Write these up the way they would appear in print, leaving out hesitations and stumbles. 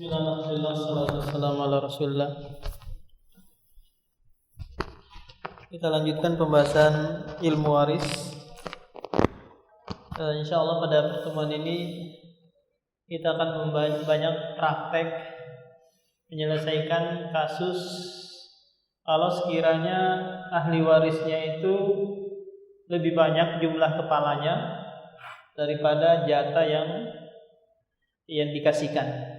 Bismillahirrahmanirrahim. Wassalatu wassalamu ala Rasulillah. Kita lanjutkan pembahasan ilmu waris. Insyaallah pada pertemuan ini kita akan banyak praktek menyelesaikan kasus kalau sekiranya ahli warisnya itu lebih banyak jumlah kepalanya daripada jatah yang dikasihkan.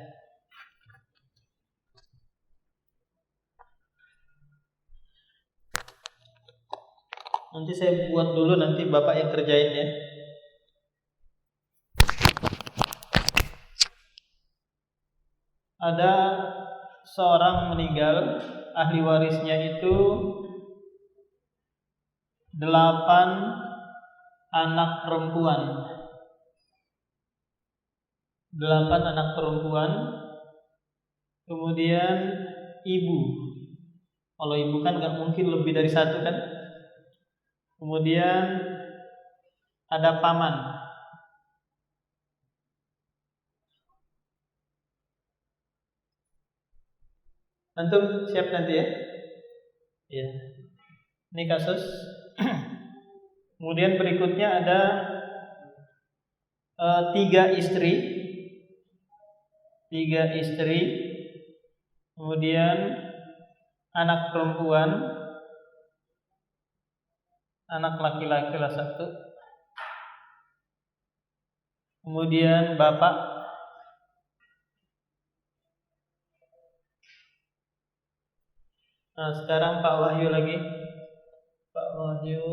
Nanti saya buat dulu, nanti Bapak yang kerjain ya. Ada seorang meninggal, ahli warisnya itu 8 anak perempuan. 8 anak perempuan. Kemudian ibu. Kalau ibu kan gak mungkin lebih dari 1 kan. Kemudian ada paman. Antum siap nanti ya? Iya. Ini kasus. Kemudian berikutnya ada 3 istri. 3 istri. Kemudian anak perempuan. Anak laki-laki lah 1. Kemudian bapak. Nah, sekarang Pak Wahyu lagi. Pak Wahyu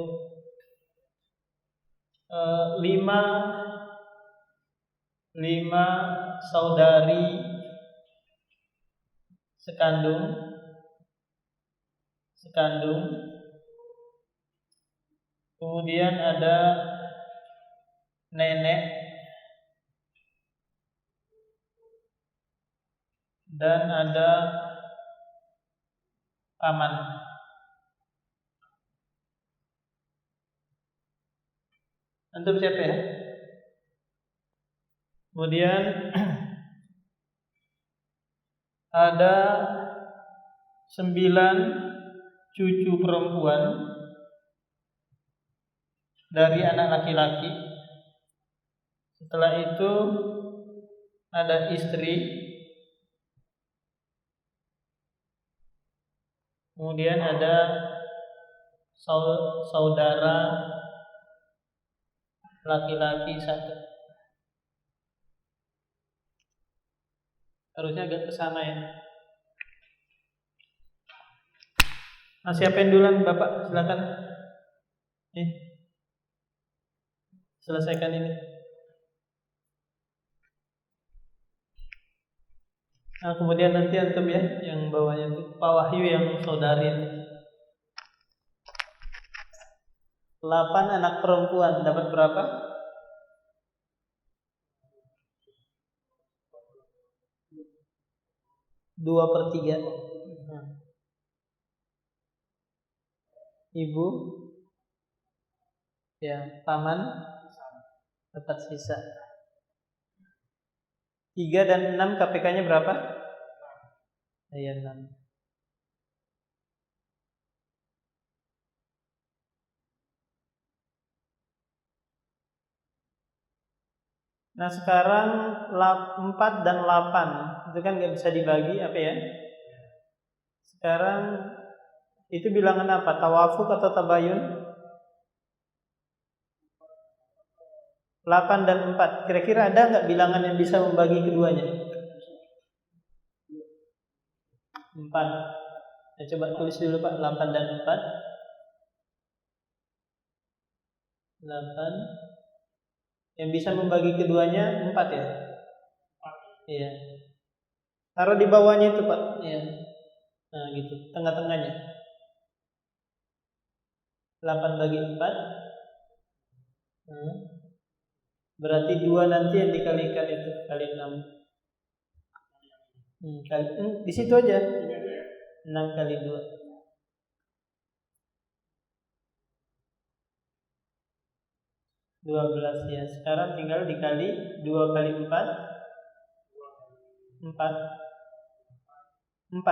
5 saudari sekandung. Kemudian ada nenek dan ada paman. Antum siapa ya? Kemudian ada 9 cucu perempuan dari anak laki-laki. Setelah itu ada istri. Kemudian ada saudara laki-laki 1. Harusnya agak ke sana ya. Nah, siapin duluan Bapak, silakan. Selesaikan ini. Nah, kemudian nanti antum ya yang bawahnya itu Pak Wahyu yang saudari. 8 anak perempuan dapat berapa? 2/3. Ibu ya, paman dapat sisa. 3 dan 6 KPK-nya berapa? Ya, 6. Nah, sekarang 4 dan 8 itu kan gak bisa dibagi apa ya? Sekarang itu bilangan apa? Tawafuk atau tabayun? 8 dan 4. Kira-kira ada gak bilangan yang bisa membagi keduanya? 4. Ya, coba tulis dulu Pak, 8 dan 4. 8. Yang bisa membagi keduanya 4 ya? Iya. Taruh di bawahnya itu Pak. Iya. Nah gitu, tengah-tengahnya. 8 bagi 4. Berarti 2 nanti yang dikalikan itu kali 6. Di situ aja. 6 kali 2. 12 ya. Sekarang tinggal dikali 2 kali 4. 4. 4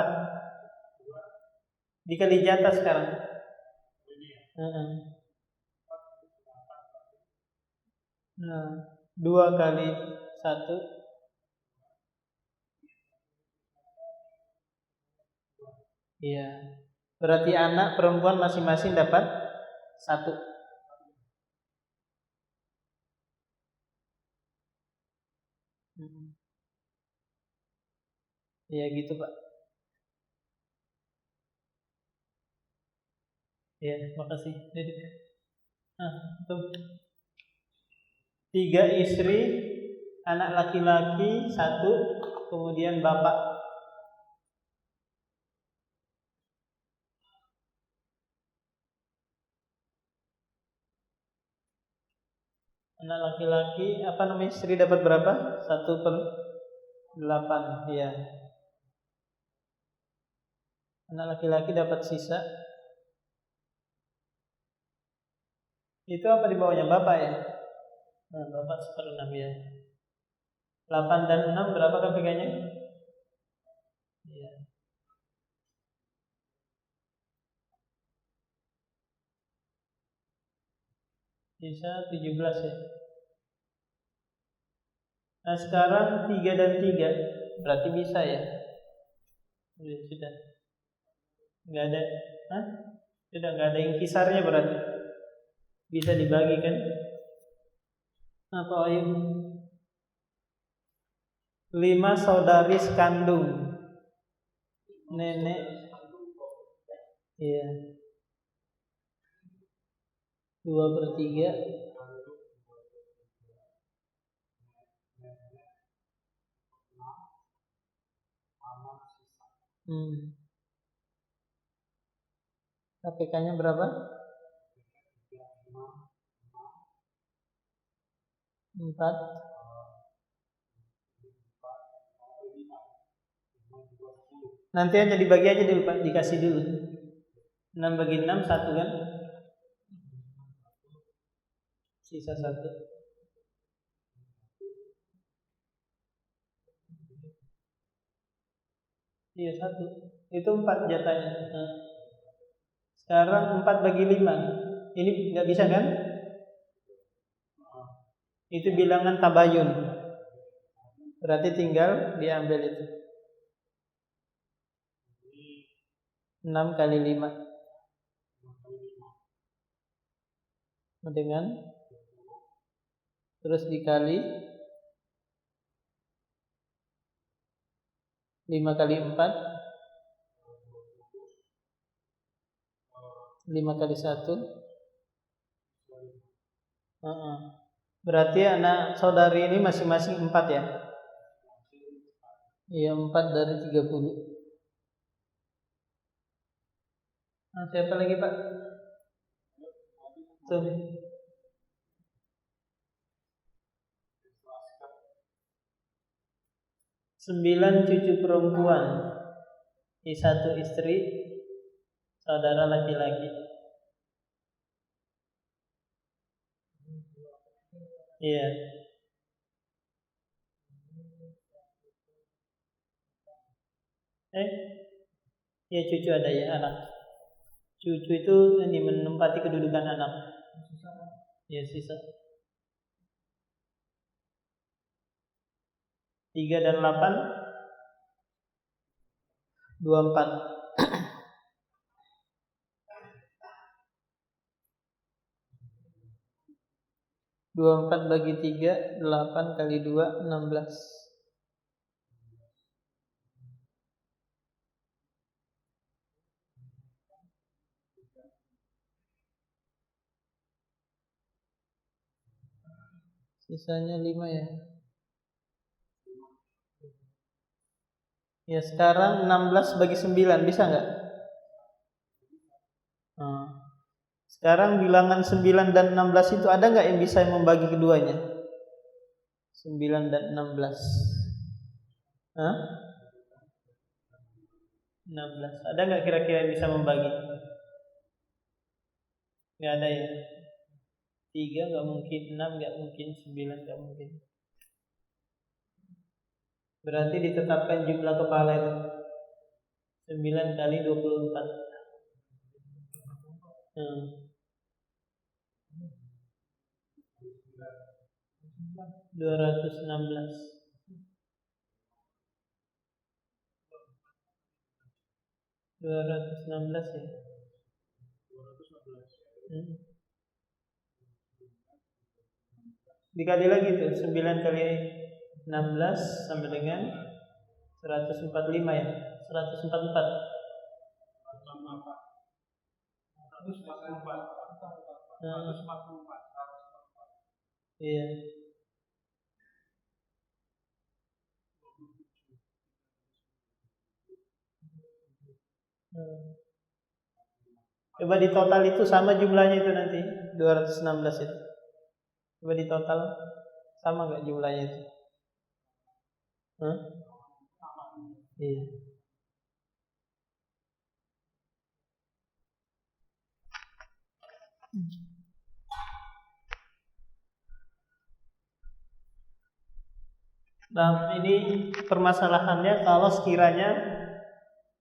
dikali jatah sekarang. 2 kali 1. Iya. Berarti anak perempuan masing-masing dapat 1. Iya gitu Pak. Iya, makasih. Jadi, tuh. 3 istri, anak laki-laki 1, kemudian bapak. Anak laki-laki, apa namanya, istri dapat berapa? 1/8, ya. Anak laki-laki dapat sisa. Itu apa di bawahnya, bapak ya? Bapak 1/6 ya. 8 dan 6 berapa KPK-nya? Ya. Sisa 17 ya. Nah sekarang 3 dan 3 berarti bisa ya? Sudah. Nggak ada, sudah nggak ada yang kisarnya berarti. Bisa dibagi kan? Apa ayo? 5 saudari sekandung. Nenek. Iya. 2/3. KPK-nya berapa? 4. Nanti aja dibagi aja dulu Pak, dikasih dulu. 6 bagi 6 1 kan? Sisa 1. Iya 1. Itu 4 jatahnya. Sekarang 4 bagi 5. Ini nggak bisa kan? Itu bilangan tabayun. Berarti tinggal diambil itu. 6 kali 5 dengan terus dikali 5 kali 4, 5 kali 1. Berarti anak saudari ini masing-masing 4 ya? Iya 4 dari 30. Siapa lagi Pak? Tuh. 9 cucu perempuan, 1 istri, saudara laki-laki. Iya. Ya cucu ada ya, anak. Cucu itu ini menempati kedudukan anak. Ya sisa. 3 dan 8 24. 24 bagi 3, 8 kali 2, 16. Sisanya 5 ya. Ya sekarang 16 bagi 9 bisa nggak? Sekarang bilangan 9 dan 16 itu ada nggak yang bisa membagi keduanya? 9 dan 16. 16. Ada nggak kira-kira yang bisa membagi? Nggak ada ya. 3 nggak mungkin, 6 nggak mungkin, 9 nggak mungkin. Berarti ditetapkan jumlah kepala itu 9 kali 24. 216. 216 ya. Dikali lagi tuh 9 kali 16 sama dengan 145 ya. 144. Iya. Coba di total itu sama jumlahnya itu nanti 216 itu. Coba di total sama nggak jumlahnya itu? Iya. Nah, ini permasalahannya kalau sekiranya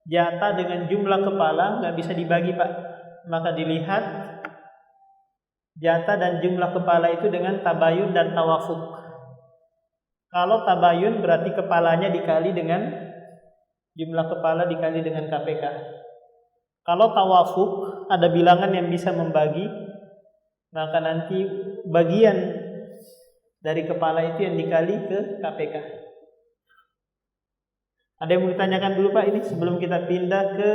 jatah dengan jumlah kepala nggak bisa dibagi, Pak. Maka dilihat jatah dan jumlah kepala itu dengan tabayun dan tawafuk. Kalau tabayun berarti kepalanya dikali dengan jumlah kepala dikali dengan KPK. Kalau tawafuk ada bilangan yang bisa membagi, maka nanti bagian dari kepala itu yang dikali ke KPK. Ada yang mau ditanyakan dulu Pak ini sebelum kita pindah ke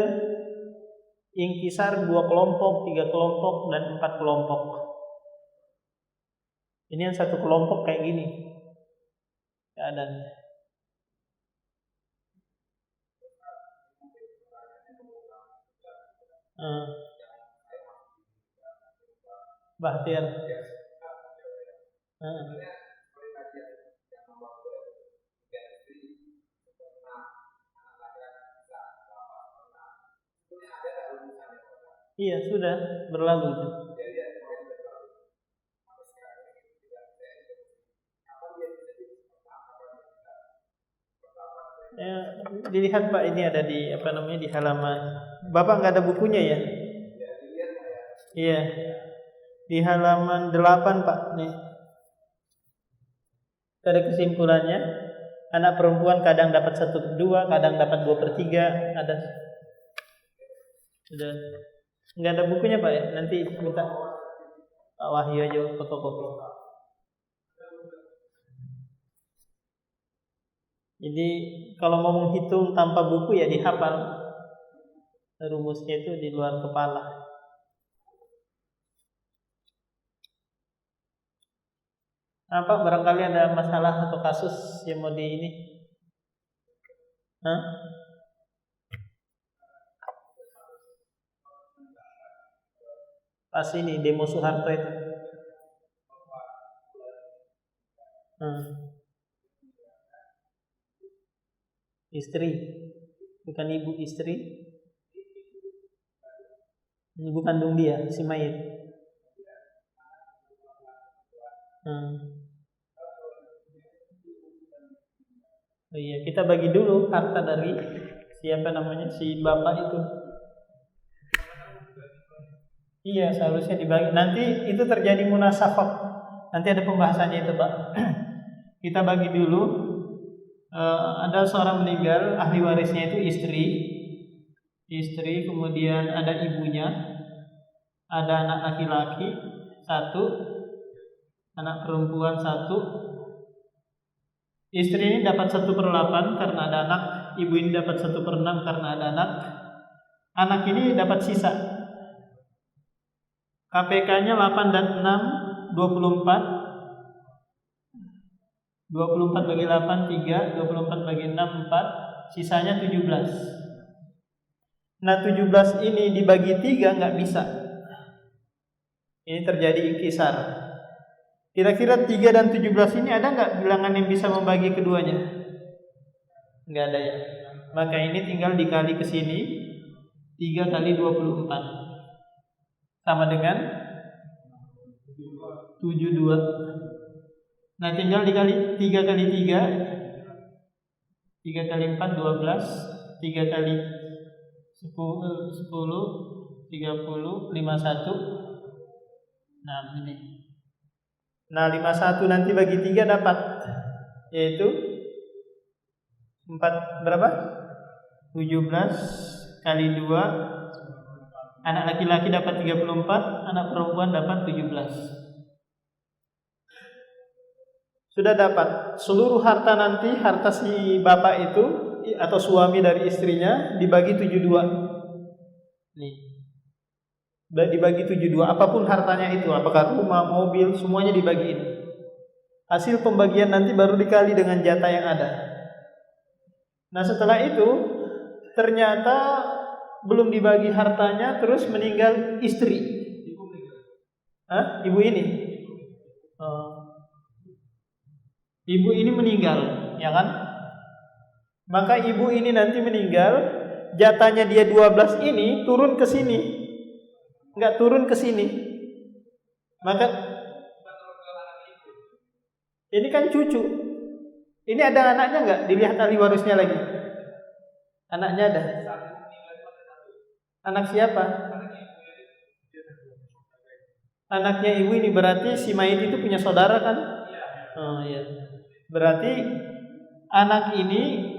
inkisar 2 kelompok, 3 kelompok, dan 4 kelompok. Ini yang 1 kelompok kayak gini keadaannya. Bahtiar. Iya sudah berlalu itu. Ya, dilihat Pak ini ada di di halaman. Bapak nggak ada bukunya ya? Iya. Di halaman 8 Pak nih. Ada kesimpulannya. Anak perempuan kadang dapat 1/2, kadang dapat 2/3, ada. Sudah. Nggak ada bukunya Pak ya? Nanti minta Pak Wahyu aja fotokopi. Jadi kalau mau menghitung tanpa buku ya dihafal. Rumusnya itu di luar kepala. Apa barangkali ada masalah atau kasus yang mau di ini? Pas ini demo Soeharto itu. Istri, bukan ibu istri. Ibu kandung dia, si mayit. Oh iya, kita bagi dulu harta dari si bapak itu. Iya, seharusnya dibagi. Nanti itu terjadi munasabah. Nanti ada pembahasannya itu, Pak. Kita bagi dulu. Ada seorang meninggal, ahli warisnya itu istri, kemudian ada ibunya, ada anak laki-laki 1, anak perempuan 1. Istri ini dapat 1/8 karena ada anak, ibu ini dapat 1/6 karena ada anak. Anak ini dapat sisa. KPK-nya 8 dan 6, 24. 24 bagi 8, 3. 24 bagi 6, 4. Sisanya 17. Nah 17 ini dibagi 3 nggak bisa. Ini terjadi inkisar. Kira-kira 3 dan 17 ini ada nggak bilangan yang bisa membagi keduanya? Nggak ada ya. Maka ini tinggal dikali ke sini. 3 kali 24 sama dengan 72. Nah tinggal dikali 3 kali 3 3 kali 4 12, 3 kali 10 30 51. Nah ini. Nah 51 nanti bagi 3 dapat, yaitu 4 berapa? 17 kali 2. Anak laki-laki dapat 34, anak perempuan dapat 17. Sudah dapat seluruh harta nanti, harta si bapak itu atau suami dari istrinya dibagi 72. Nih. Dibagi 72, apapun hartanya itu, apakah rumah, mobil, semuanya dibagiin. Hasil pembagian nanti baru dikali dengan jatah yang ada. Nah, setelah itu ternyata belum dibagi hartanya, terus meninggal istri. Ibu ini. Ibu ini meninggal, ya kan? Maka ibu ini nanti meninggal, jatahnya dia 12 ini turun ke sini. Enggak turun ke sini. Maka ini kan cucu. Ini ada anaknya enggak? Dilihat ahli warisnya lagi. Anaknya ada. Anak siapa? Anaknya ibu ini, berarti si mayit itu punya saudara kan? Oh iya. Berarti anak ini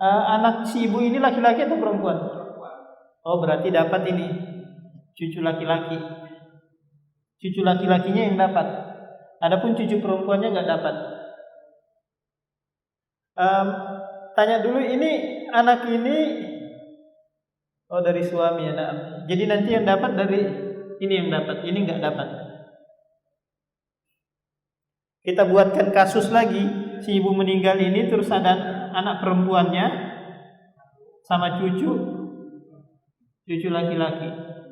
anak si ibu ini laki-laki atau perempuan? Oh, berarti dapat ini cucu laki-laki. Cucu laki-lakinya yang dapat. Adapun cucu perempuannya nggak dapat. Tanya dulu, ini anak ini dari suami ya. Jadi nanti yang dapat dari ini yang dapat, ini nggak dapat. Kita buatkan kasus lagi, si ibu meninggal ini terus ada anak perempuannya sama cucu laki-laki.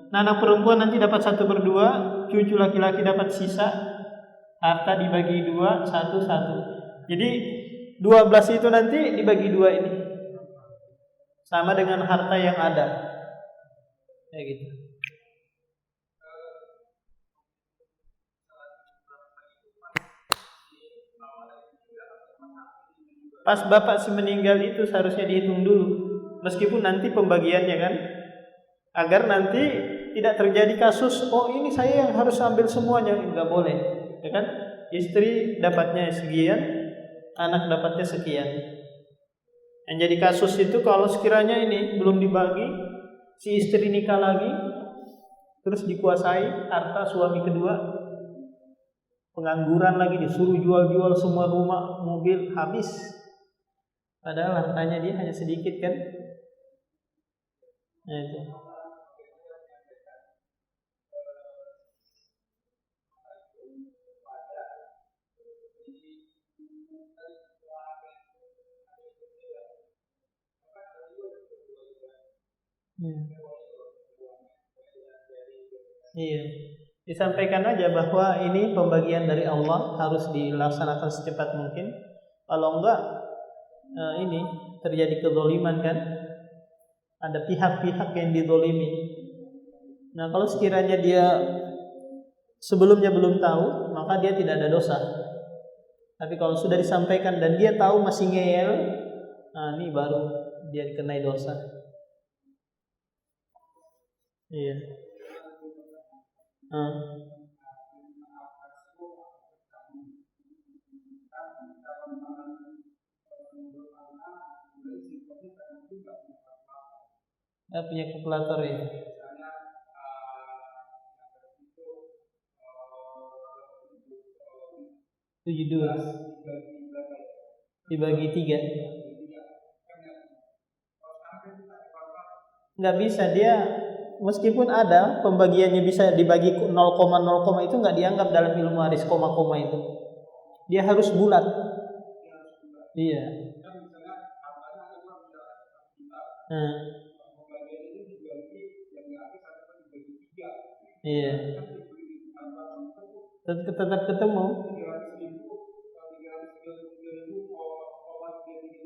Nah, anak perempuan nanti dapat 1/2, cucu laki-laki dapat sisa, harta dibagi 2, 1. Jadi 12 itu nanti dibagi 2 ini. Sama dengan harta yang ada. Kayak gitu. Pas bapak si meninggal itu seharusnya dihitung dulu, meskipun nanti pembagiannya kan, agar nanti tidak terjadi kasus ini saya yang harus ambil semuanya, enggak boleh, ya kan? Istri dapatnya sekian, anak dapatnya sekian. Yang jadi kasus itu kalau sekiranya ini belum dibagi, si istri nikah lagi, terus dikuasai harta suami kedua, pengangguran lagi, disuruh jual-jual semua rumah, mobil, habis. Padahal hartanya dia hanya sedikit kan? Nah itu. Iya. Disampaikan aja bahwa ini pembagian dari Allah, harus dilaksanakan secepat mungkin. Kalau enggak ini terjadi kezaliman kan, ada pihak-pihak yang dizalimi. Nah, kalau sekiranya dia sebelumnya belum tahu, maka dia tidak ada dosa. Tapi kalau sudah disampaikan dan dia tahu masih ngeyel, nah ini baru dia dikenai dosa. Iya. Punya kalkulator ya. Dua dibagi 3. Nggak bisa, dia meskipun ada pembagiannya bisa dibagi 0,0 itu nggak dianggap dalam ilmu waris koma-koma itu. Dia harus bulat. Iya. Iya. Tetap ketemu.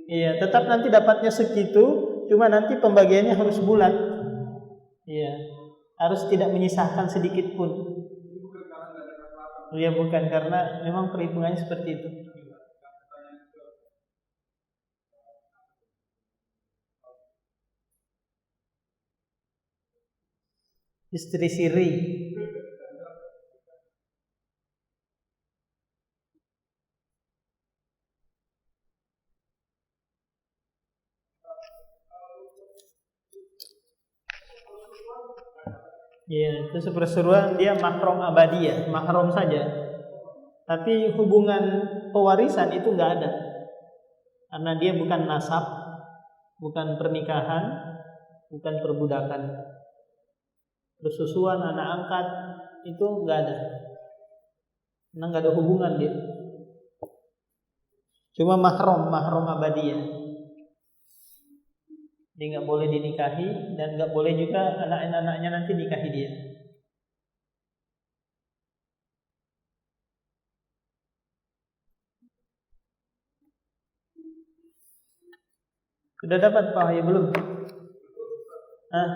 Iya, tetap nanti dapatnya segitu, cuma nanti pembagiannya harus bulat. Iya, harus tidak menyisakan sedikit pun. Iya, bukan, karena memang perhitungannya seperti itu. Istri siri. Ya, itu perseteruan dia mahram abadi ya, mahram saja. Tapi hubungan pewarisan itu nggak ada, karena dia bukan nasab, bukan pernikahan, bukan perbudakan. Persusuan anak angkat itu nggak ada, karena nggak ada hubungan dia. Cuma mahram abadi ya. Dia nggak boleh dinikahi dan nggak boleh juga anak-anaknya nanti nikahi dia. Sudah dapat Pak? Ya belum? Hah?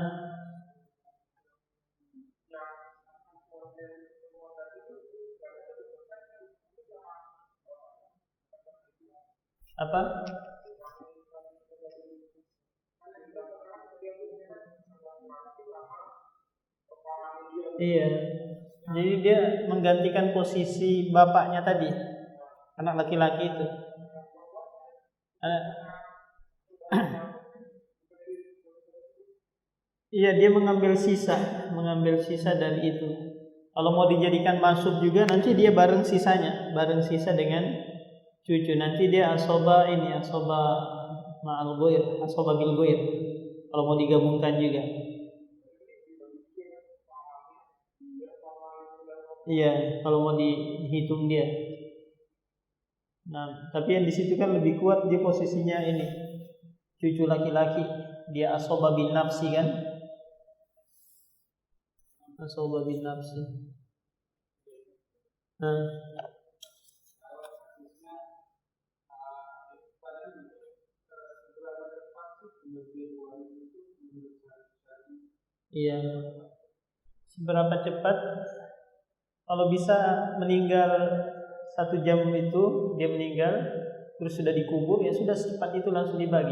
Apa? Iya. Jadi dia menggantikan posisi bapaknya tadi, anak laki-laki itu. Iya, dia mengambil sisa dari itu. Kalau mau dijadikan masuk juga nanti dia bareng sisa dengan cucu. Nanti dia asoba ma'al goir, asoba bil goir. Kalau mau digabungkan juga. Iya, kalau mau dihitung dia. Nah, tapi yang di situ kan lebih kuat dia posisinya ini. Cucu laki-laki, dia asoba bin nafsi kan? Asoba bin nafsi. Nah, iya. Seberapa cepat? Kalau bisa meninggal 1 jam itu dia meninggal, terus sudah dikubur, ya sudah secepat itu langsung dibagi.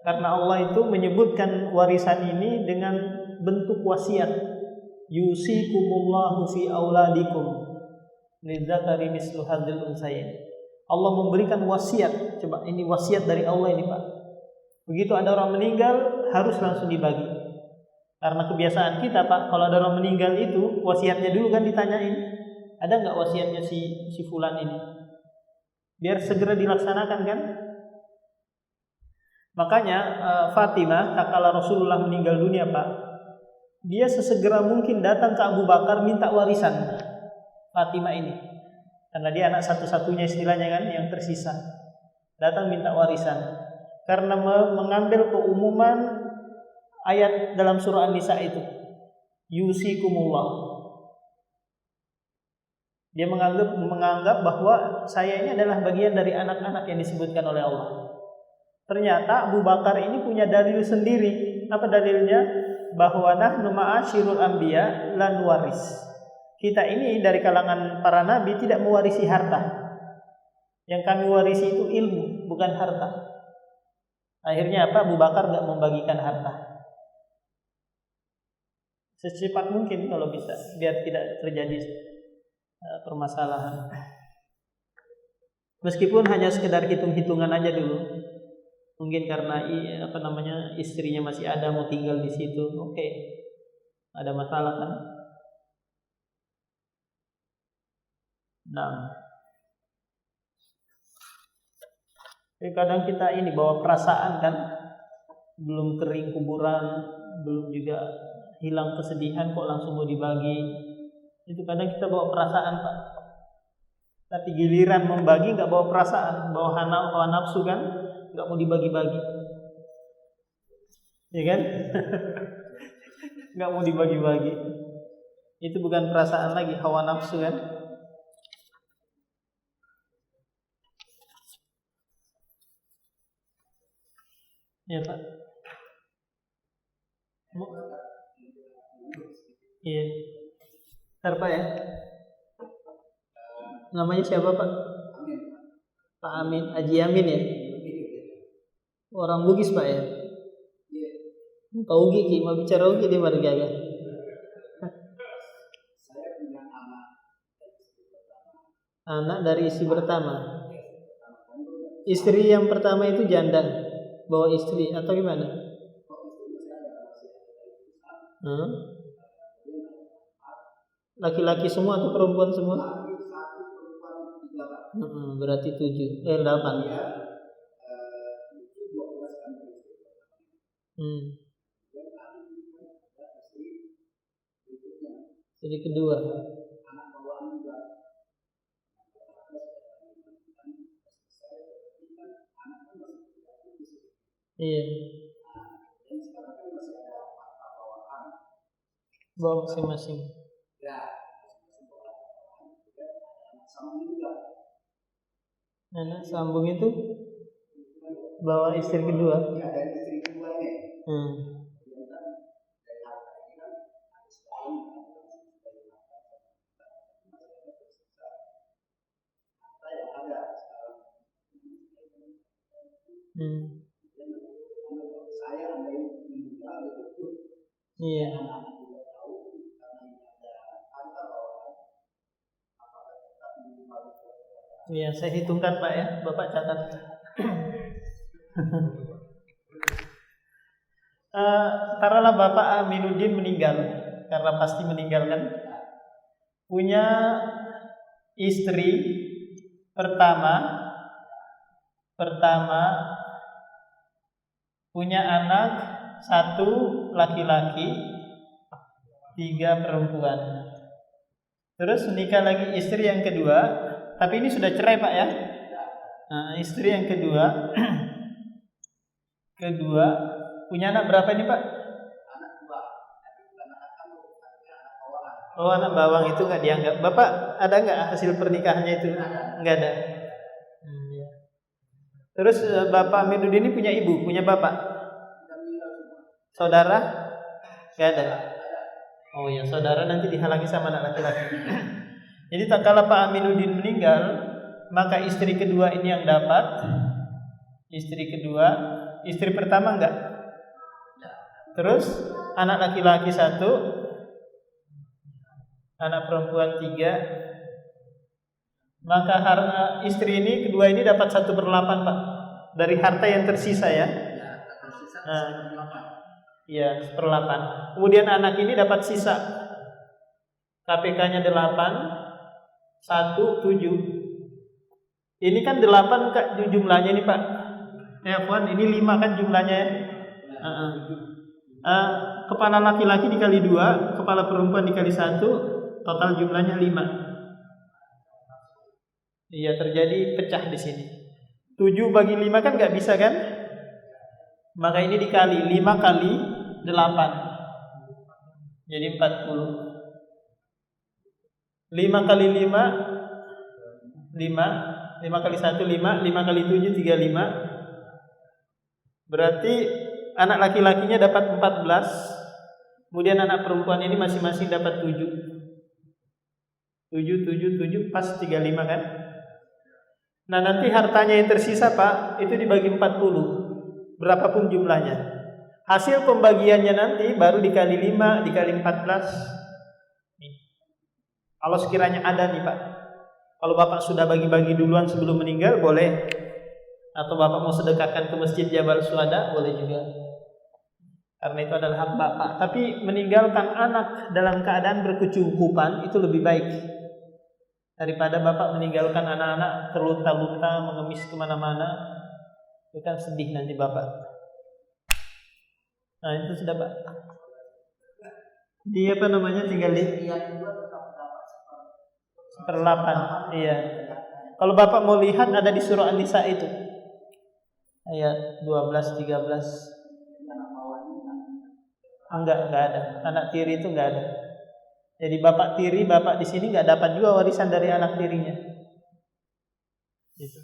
Karena Allah itu menyebutkan warisan ini dengan bentuk wasiat. Yusikumullahu fi auladikum lidzakari mislu hadzal unsayain. Allah memberikan wasiat. Coba ini wasiat dari Allah ini, Pak. Begitu ada orang meninggal harus langsung dibagi. Karena kebiasaan kita, Pak, kalau ada orang meninggal itu wasiatnya dulu kan ditanyain, ada nggak wasiatnya si fulan ini? Biar segera dilaksanakan kan? Makanya Fatimah, tatkala Rasulullah meninggal dunia, Pak, dia sesegera mungkin datang ke Abu Bakar minta warisan Fatimah ini. Karena dia anak satu-satunya istilahnya kan yang tersisa. Datang minta warisan. Karena mengambil keumuman ayat dalam surah An-Nisa itu, yusikumullah. Dia menganggap bahwa saya ini adalah bagian dari anak-anak yang disebutkan oleh Allah. Ternyata Abu Bakar ini punya dalil sendiri. Apa dalilnya? Bahwa nahnu ma'asyirul anbiya lan waris. Kita ini dari kalangan para nabi tidak mewarisi harta. Yang kami warisi itu ilmu, bukan harta. Akhirnya apa? Abu Bakar enggak membagikan harta. Secepat mungkin kalau bisa, biar tidak terjadi permasalahan. Meskipun hanya sekedar hitung-hitungan aja dulu. Mungkin karena istrinya masih ada mau tinggal di situ. Oke. Ada masalah kan? Nah. Tapi kadang kita ini bawa perasaan kan, belum kering kuburan, belum juga hilang kesedihan kok langsung mau dibagi. Itu kadang kita bawa perasaan, Pak. Tapi giliran membagi nggak bawa perasaan, bawa hawa nafsu kan, nggak mau dibagi-bagi, ya kan? Nggak mau dibagi-bagi. Itu bukan perasaan lagi, hawa nafsu kan? Ya Pak. Iya. Ntar Pak ya. Namanya siapa Pak? Pak Amin, Haji Amin ya. Orang Bugis Pak ya. Pak Ugi, mau bicara Ugi dia marga ya. Anak dari istri pertama. Istri yang pertama itu janda, bawa istri atau gimana? Laki-laki semua atau perempuan semua? Berarti 8. Jadi kedua. Iya. Bawa masing-masing. Anak sambung itu bawa istri kedua. Iya. Iya, saya hitungkan Pak ya, Bapak catat. Taruhlah Bapak Aminuddin meninggal, karena pasti meninggal kan. Punya istri pertama, punya anak 1 laki-laki, 3 perempuan. Terus nikah lagi istri yang kedua. Tapi ini sudah cerai Pak ya. Istri yang kedua punya anak berapa ini Pak? Anak bawang itu nggak dianggap. Bapak ada nggak hasil pernikahannya itu? Nggak ada. Terus Bapak Aminuddin ini punya ibu, punya bapak? Saudara? Nggak ada. Oh ya, saudara nanti dihalangi sama anak laki-laki. Jadi tak kala Pak Aminuddin meninggal, maka istri kedua ini yang dapat. Istri kedua, istri pertama enggak. Terus anak laki-laki 1, anak perempuan 3. Maka istri ini kedua ini dapat 1/8 Pak dari harta yang tersisa ya. Iya, 1/8. Kemudian anak ini dapat sisa. KPK-nya 8. 1, 7. Ini kan 8 Kak jumlahnya nih Pak. Ya Puan, ini 5 kan jumlahnya ya. Kepala laki-laki dikali 2, kepala perempuan dikali 1, total jumlahnya 5. Iya, terjadi pecah di sini. 7 bagi 5 kan nggak bisa kan? Maka ini dikali 5 kali 8. Jadi 40. 5 kali 5 kali 1 5 kali 7 35. Berarti anak laki-lakinya dapat 14. Kemudian anak perempuan ini masing-masing dapat 7 pas 35 kan. Nah nanti hartanya yang tersisa Pak itu dibagi 40, berapapun jumlahnya. Hasil pembagiannya nanti baru dikali 5 dikali 14. Kalau sekiranya ada nih Pak, kalau Bapak sudah bagi-bagi duluan sebelum meninggal boleh, atau Bapak mau sedekahkan ke masjid Jabal Suhada boleh juga, karena itu adalah hak Bapak. Tapi meninggalkan anak dalam keadaan berkecukupan itu lebih baik daripada Bapak meninggalkan anak-anak terlunta-lunta mengemis kemana-mana. Itu kan sedih nanti Bapak. Nah itu sudah Pak. Dia tinggal di 1/8. Iya. Kalau Bapak mau lihat ada di surah An-Nisa itu. Ayat 12 13. Enggak ada. Anak tiri itu enggak ada. Jadi bapak tiri, bapak di sini enggak dapat juga warisan dari anak tirinya. Gitu.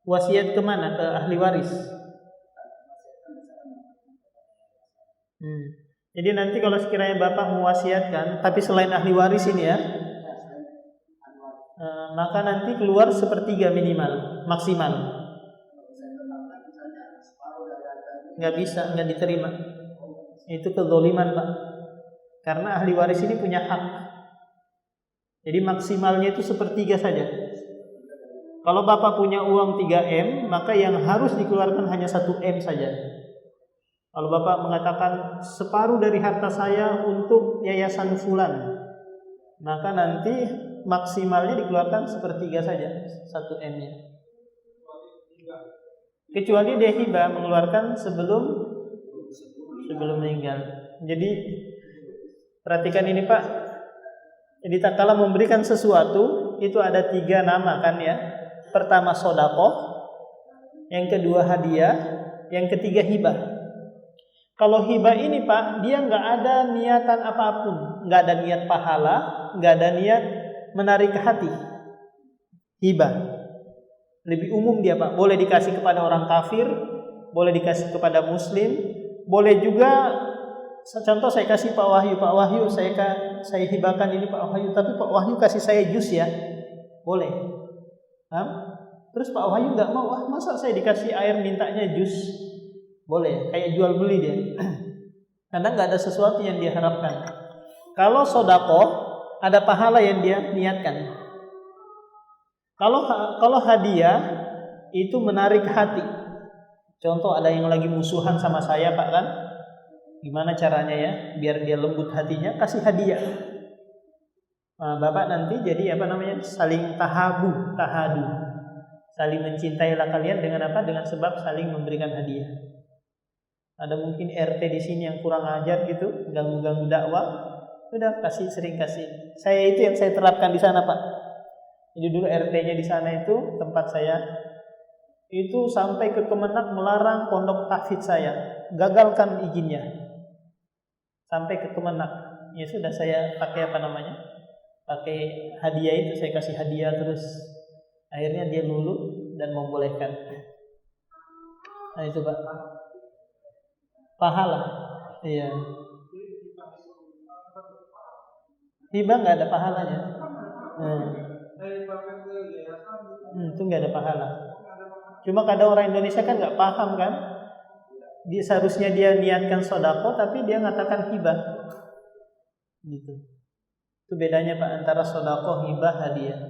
Wasiat kemana? Ke ahli waris. Jadi nanti kalau sekiranya Bapak mewasiatkan, tapi selain ahli waris ini ya, maka nanti keluar 1/3 minimal, maksimal. nggak bisa, nggak diterima. Itu kezaliman, Pak. Karena ahli waris ini punya hak. Jadi maksimalnya itu 1/3 saja. Kalau Bapak punya uang 3M, maka yang harus dikeluarkan hanya 1M saja. Kalau Bapak mengatakan separuh dari harta saya untuk yayasan fulan, maka nanti maksimalnya dikeluarkan 1/3 saja, 1M-nya. Kecuali dia hibah mengeluarkan sebelum meninggal. Jadi perhatikan ini, Pak. Jadi tak kala memberikan sesuatu itu ada 3 nama kan ya. Pertama sedekah, yang kedua hadiah, yang ketiga hibah. Kalau hibah ini, Pak, dia nggak ada niatan apapun, nggak ada niat pahala, nggak ada niat menarik ke hati. Hibah lebih umum dia, Pak. Boleh dikasih kepada orang kafir, boleh dikasih kepada muslim, boleh juga. Contoh saya kasih Pak Wahyu, saya hibahkan ini Pak Wahyu, tapi Pak Wahyu kasih saya jus ya, boleh. Terus Pak Wahyu nggak mau, masa saya dikasih air mintanya jus? Boleh, kayak jual beli dia. Karena nggak ada sesuatu yang dia harapkan. Kalau sedekah ada pahala yang dia niatkan. Kalau hadiah itu menarik hati. Contoh ada yang lagi musuhan sama saya, Pak, kan? Gimana caranya ya biar dia lembut hatinya? Kasih hadiah. Bapak nanti jadi saling tahadu, saling mencintailah kalian dengan apa? Dengan sebab saling memberikan hadiah. Ada mungkin RT di sini yang kurang ajar gitu, ganggu dakwah, udah sering kasih. Saya itu yang saya terapkan di sana, Pak. Jadi dulu RT-nya di sana itu tempat saya itu sampai ke Kemenak melarang pondok tahfidz saya, gagalkan izinnya sampai ke Kemenak. Ya sudah saya pakai pakai hadiah itu, saya kasih hadiah terus akhirnya dia luluh dan membolehkan. Nah itu, Pak, pahala. Iya, hibah nggak ada pahalanya. Itu nggak ada pahala. Cuma kadang orang Indonesia kan nggak paham kan. Seharusnya dia niatkan sedekah tapi dia ngatakan hibah. Gitu. Itu bedanya, Pak, antara sedekah, hibah, hadiah.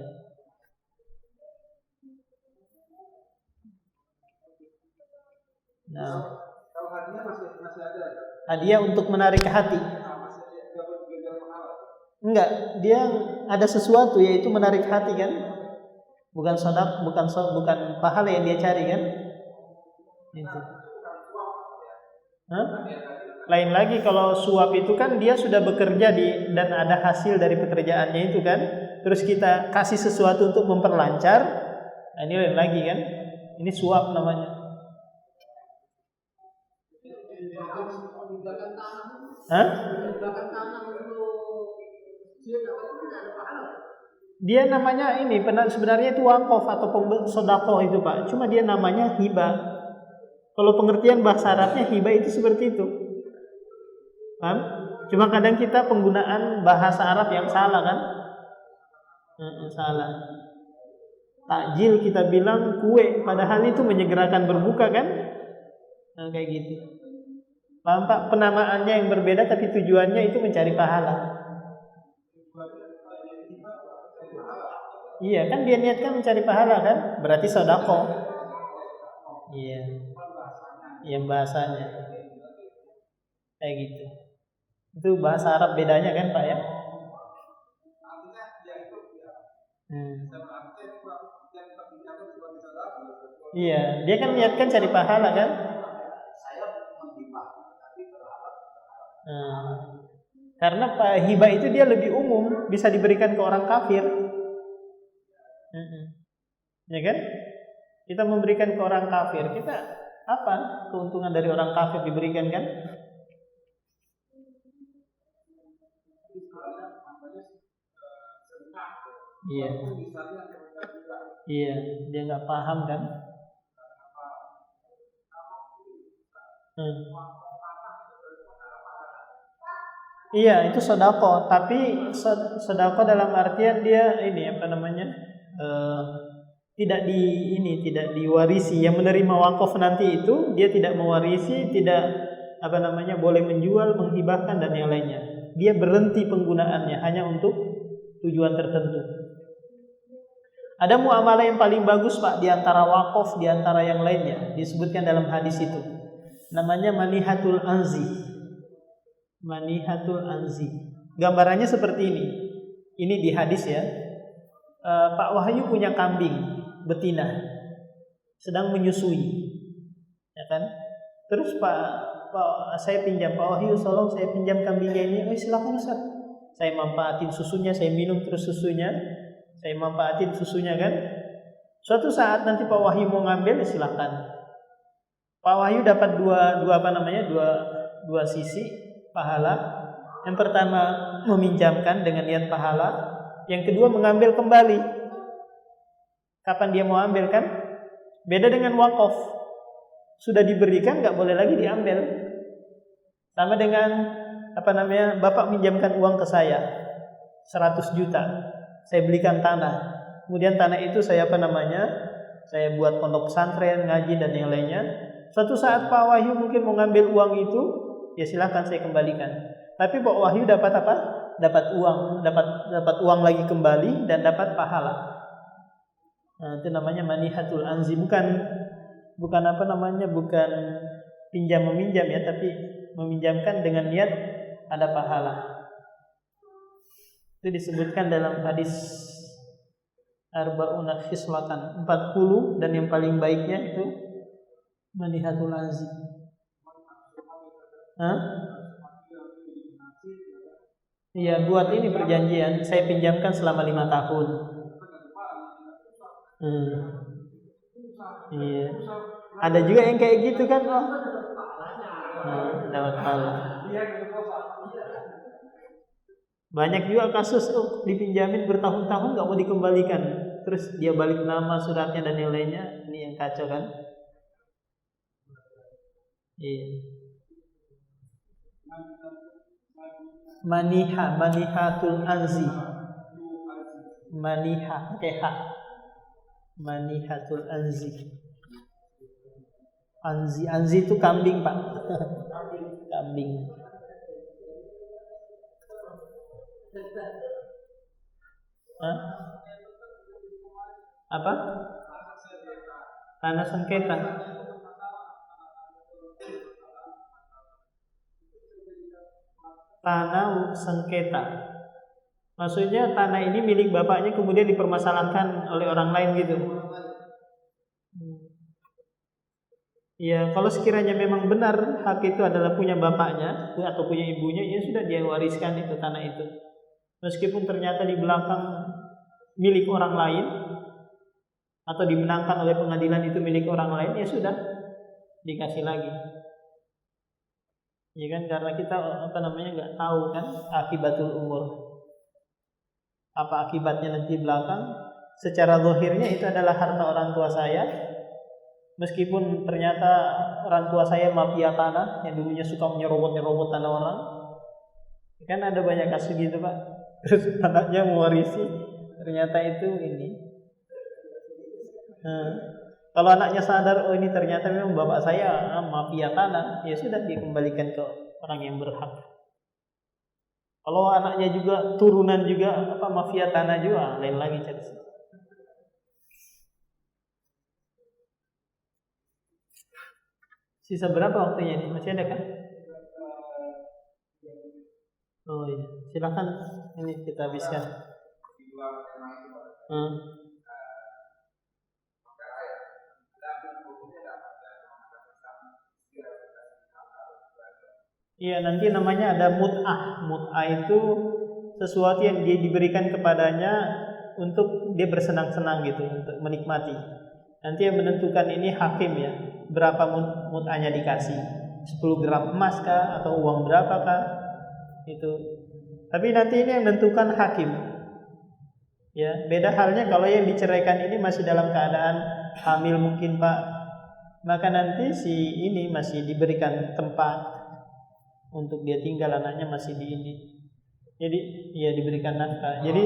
Nah, kalau hadiah masih ada. Hadiah untuk menarik ke hati. Enggak, dia ada sesuatu yaitu menarik hati kan? Bukan sedekah, bukan pahala yang dia cari kan? Itu. Lain lagi kalau suap itu kan dia sudah bekerja dan ada hasil dari pekerjaannya itu kan, terus kita kasih sesuatu untuk memperlancar, nah ini lain lagi kan, ini suap namanya. Dia namanya ini sebenarnya itu wakaf atau sedekah itu, Pak, cuma dia namanya hibah. Kalau pengertian bahasa Arabnya hibah itu seperti itu. Kan? Cuma kadang kita penggunaan bahasa Arab yang salah kan? Salah. Takjil kita bilang kue, padahal itu menyegerakan berbuka kan? Nah, kayak gitu. Paham, Pak? Penamaannya yang berbeda tapi tujuannya itu mencari pahala. Iya kan, dia niatkan mencari pahala kan? Berarti sedekah. Iya. Yang bahasanya kayak gitu. Itu bahasa Arab bedanya kan, Pak ya? Iya, dia kan niatkan cari pahala kan? Karena hibah itu dia lebih umum, bisa diberikan ke orang kafir. Ya kan? Kita memberikan ke orang kafir, kita apa keuntungan dari orang kafir diberikan kan? Iya. Iya, dia nggak paham kan? Iya, itu sedekah, tapi sedekah dalam artian dia ini tidak diwarisi. Yang menerima wakaf nanti itu dia tidak mewarisi, tidak boleh menjual, menghibahkan dan yang lainnya. Dia berhenti penggunaannya hanya untuk tujuan tertentu. Ada muamalah yang paling bagus Pak di antara wakaf, di antara yang lainnya, disebutkan dalam hadis itu. Namanya manihatul anzi. Manihatul anzi. Gambarannya seperti ini. Ini di hadis ya. Pak Wahyu punya kambing betina sedang menyusui. Ya kan? Terus saya pinjam, Pak Wahyu tolong saya pinjam kambingnya ini. Oh silakan Ustaz. Saya manfaatin susunya, saya minum terus susunya. Saya manfaatin susunya kan. Suatu saat nanti Pak Wahyu mau ngambil silakan. Pak Wahyu dapat dua sisi pahala. Yang pertama meminjamkan dengan niat pahala. Yang kedua mengambil kembali. Kapan dia mau ambil kan? Beda dengan wakaf. Sudah diberikan nggak boleh lagi diambil. Sama dengan Bapak minjamkan uang ke saya 100 juta. Saya belikan tanah. Kemudian tanah itu saya saya buat pondok pesantren, ngaji dan yang lainnya. Suatu saat Pak Wahyu mungkin mau ngambil uang itu, ya silakan saya kembalikan. Tapi Pak Wahyu dapat apa? Dapat uang lagi kembali dan dapat pahala. Nah, itu namanya manihatul anzi, bukan pinjam meminjam ya, tapi meminjamkan dengan niat ada pahala. Itu disebutkan dalam hadis arba'una khislatan 40 dan yang paling baiknya itu manihatul anzi. Iya, buat ini perjanjian. Saya pinjamkan selama 5 tahun. Iya. Ada juga yang kayak gitu kan? Dapat pahala. Banyak juga kasus dipinjamin bertahun-tahun nggak mau dikembalikan. Terus dia balik nama, suratnya dan yang lainnya. Ini yang kacau kan? Iya. Manihatul anzi. Manihatul anzi. Anzi itu kambing Pak. Kambing. Apa? Tanah sengketa. Tanah sengketa. Maksudnya tanah ini milik bapaknya kemudian dipermasalahkan oleh orang lain gitu. Ya, kalau sekiranya memang benar hak itu adalah punya bapaknya atau punya ibunya, ya sudah dia wariskan itu tanah itu. Meskipun ternyata di belakang milik orang lain atau dimenangkan oleh pengadilan itu milik orang lain, ya sudah dikasih lagi. Ya kan, karena kita nggak tahu kan akibatul umur. Apa akibatnya nanti belakang? Secara zahirnya itu adalah harta orang tua saya. Meskipun ternyata orang tua saya mafia tanah yang dulunya suka menyerobot tanah orang. Kan ada banyak kasus gitu Pak. Terus anaknya mewarisi, ternyata itu ini. Kalau anaknya sadar, oh ini ternyata memang bapak saya mafia tanah, ya sudah dikembalikan ke orang yang berhak. Kalau anaknya juga turunan juga mafia tanah juga, lain lagi cerita. Sisa berapa waktunya ini? Masih ada kan? Oh iya, silakan ini kita habiskan. Iya, nanti namanya ada mut'ah. Mut'ah itu sesuatu yang dia diberikan kepadanya untuk dia bersenang-senang gitu, untuk menikmati. Nanti yang menentukan ini hakim ya, berapa mut'ahnya dikasih, 10 gram emas kah atau uang berapa kah itu. Tapi nanti ini yang menentukan hakim. Ya, beda halnya kalau yang diceraikan ini masih dalam keadaan hamil mungkin Pak, maka nanti si ini masih diberikan tempat untuk dia tinggal, anaknya masih di ini. Jadi ya diberikan nafkah. Jadi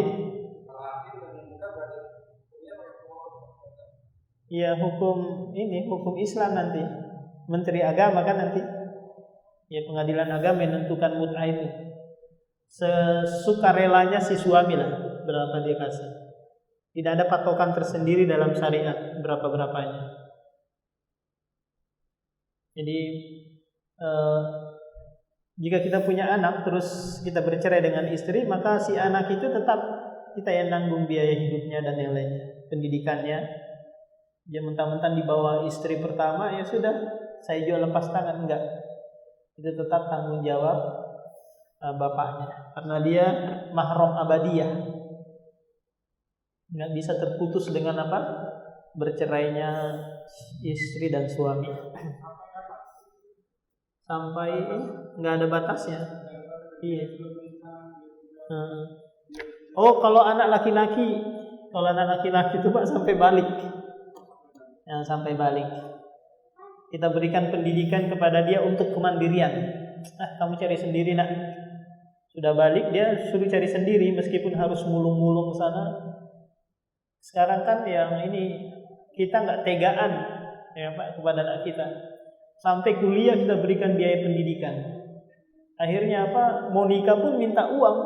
Ya hukum Islam nanti. Menteri Agama kan nanti. Ya pengadilan agama menentukan mut'ah itu. Sesukarelanya si suami lah berapa dia kasih. Tidak ada patokan tersendiri dalam syariat berapa-berapanya. Jadi jika kita punya anak terus kita bercerai dengan istri, maka si anak itu tetap kita yang nanggung biaya hidupnya dan yang lainnya, pendidikannya. Dia mentang-mentang di bawah istri pertama, ya sudah, saya jual lepas tangan, enggak. Itu tetap tanggung jawab bapaknya, karena dia mahram abadiyah. Enggak bisa terputus dengan apa? Bercerainya istri dan suami. Sampai enggak ada batasnya. Iya. Oh, kalau anak laki-laki itu Pak sampai balik. Yang sampai balik. Kita berikan pendidikan kepada dia untuk kemandirian. Kamu cari sendiri nak. Sudah balik dia suruh cari sendiri meskipun harus mulung-mulung sana. Sekarang kan yang ini kita enggak tegaan ya Pak kepada anak kita. Sampai kuliah kita berikan biaya pendidikan. Akhirnya apa? Mau nikah pun minta uang,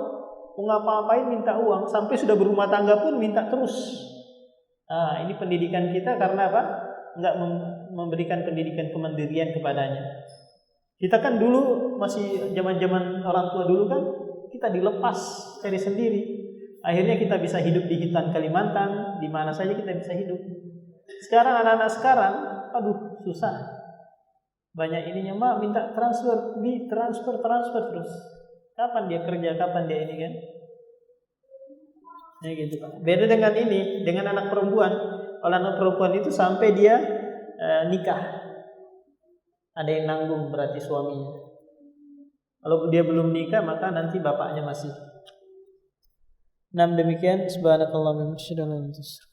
mau ngapa-ngapain minta uang, sampai sudah berumah tangga pun minta terus. Ini pendidikan kita karena apa? Enggak memberikan pendidikan kemandirian kepadanya. Kita kan dulu masih zaman-zaman orang tua dulu kan, kita dilepas cari sendiri. Akhirnya kita bisa hidup di Hitan Kalimantan, di mana saja kita bisa hidup. Sekarang anak-anak sekarang, aduh susah. Banyak ininya, mak minta transfer terus. Kapan dia kerja, kapan dia ini kan? Ya gitu Pak. Beda dengan ini, dengan anak perempuan. Kalau anak perempuan itu sampai dia nikah, ada yang nanggung berarti suaminya. Kalau dia belum nikah, maka nanti bapaknya masih. Demikian. Subhanakallahumma wa bihamdika.